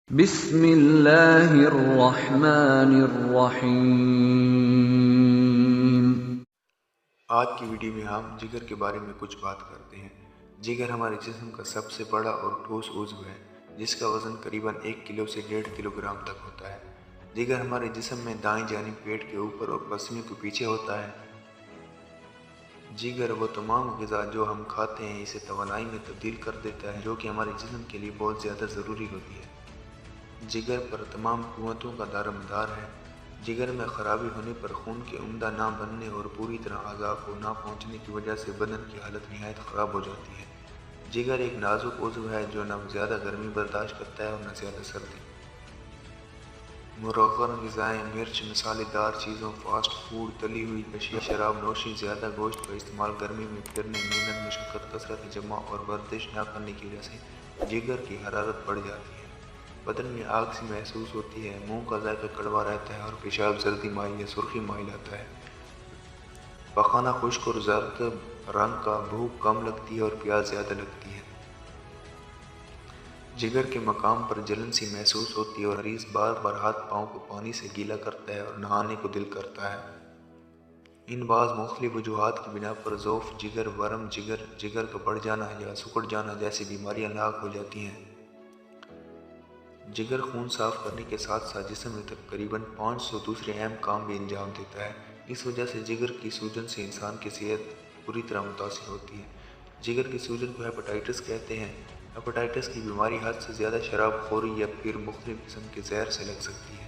بسم اللہ الرحمن الرحیم۔ آج کی ویڈیو میں ہم جگر کے بارے میں کچھ بات کرتے ہیں۔ جگر ہمارے جسم کا سب سے بڑا اور ٹھوس عضو ہے، جس کا وزن تقریباً 1 کلو سے 1.5 کلو گرام تک ہوتا ہے۔ جگر ہمارے جسم میں دائیں جانب پیٹ کے اوپر اور پسلیوں کے پیچھے ہوتا ہے۔ جگر وہ تمام غذا جو ہم کھاتے ہیں اسے توانائی میں تبدیل کر دیتا ہے، جو کہ ہمارے جسم کے لیے بہت زیادہ ضروری ہوتی ہے۔ جگر پر تمام قوتوں کا دار و مدار ہے۔ جگر میں خرابی ہونے پر خون کے عمدہ نہ بننے اور پوری طرح اعضاء کو نہ پہنچنے کی وجہ سے بدن کی حالت نہایت خراب ہو جاتی ہے۔ جگر ایک نازک عضو ہے جو نہ زیادہ گرمی برداشت کرتا ہے اور نہ زیادہ سردی۔ مرغن غذائیں، مرچ، مسالے دار چیزوں، فاسٹ فوڈ، تلی ہوئی اشیاء، شراب نوشی، زیادہ گوشت کا استعمال، گرمی میں پھرنے، محنت، مشقت، کثرت جمع اور ورزش نہ کرنے کی وجہ سے جگر کی حرارت بڑھ جاتی ہے۔ بدن میں آگ سی محسوس ہوتی ہے، منہ کا ذائقہ کڑوا رہتا ہے اور پیشاب زردی مائل یا سرخی مائل آتا ہے۔ پخانہ خشک اور زرد رنگ کا، بھوک کم لگتی ہے اور پیاس زیادہ لگتی ہے۔ جگر کے مقام پر جلن سی محسوس ہوتی ہے اور مریض بار بار ہاتھ پاؤں کو پانی سے گیلا کرتا ہے اور نہانے کو دل کرتا ہے۔ ان بعض مختلف وجوہات کی بنا پر ضعف جگر، ورم جگر، جگر کا بڑھ جانا یا سکڑ جانا جیسی بیماریاں لاحق ہو جاتی ہیں۔ جگر خون صاف کرنے کے ساتھ ساتھ جسم میں تقریباً 500 دوسرے اہم کام بھی انجام دیتا ہے۔ اس وجہ سے جگر کی سوجن سے انسان کی صحت بری طرح متاثر ہوتی ہے۔ جگر کی سوجن کو ہیپاٹائٹس کہتے ہیں۔ ہیپاٹائٹس کی بیماری حد سے زیادہ شراب خوری یا پھر مختلف قسم کے زہر سے لگ سکتی ہے۔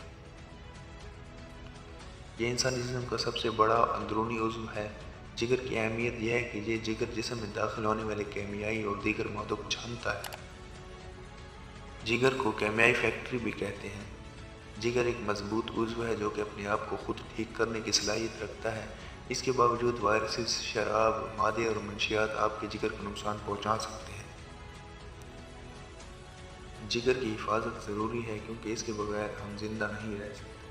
یہ انسانی جسم کا سب سے بڑا اندرونی عضو ہے۔ جگر کی اہمیت یہ ہے کہ یہ جگر جسم میں داخل ہونے والے کیمیائی اور دیگر مادوں کو چھانتا ہے۔ جگر کو کیمیائی فیکٹری بھی کہتے ہیں۔ جگر ایک مضبوط عضو ہے جو کہ اپنے آپ کو خود ٹھیک کرنے کی صلاحیت رکھتا ہے۔ اس کے باوجود وائرسز، شراب، مادے اور منشیات آپ کے جگر کو نقصان پہنچا سکتے ہیں۔ جگر کی حفاظت ضروری ہے کیونکہ اس کے بغیر ہم زندہ نہیں رہ سکتے۔